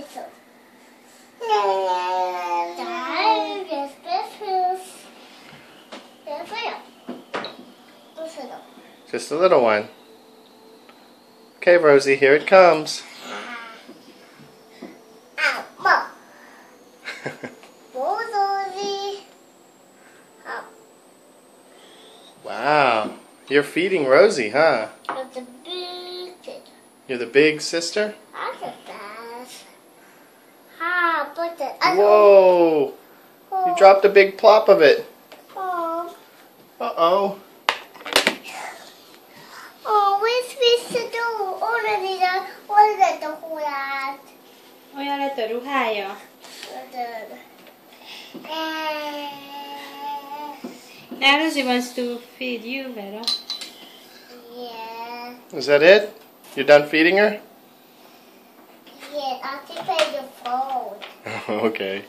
whistle. Där, puss. Där får jag. Pussa då. Just a little one. Okay, Rosie, here it comes. Ow, Mom. Rosie. Ow. Wow. You're feeding Rosie, huh? That's a big thing. You're the big sister? That's a fast. Ah, but the Whoa! You dropped a big plop of it. Oh. Uh-oh. Oh, where's Mr. Do? Vad är det hålet? Olyan lett a ruhája. Now Rosie wants to feed you, Vera. Yeah. Is that it? You're done feeding her? Yeah, I'll take the phone. Okay.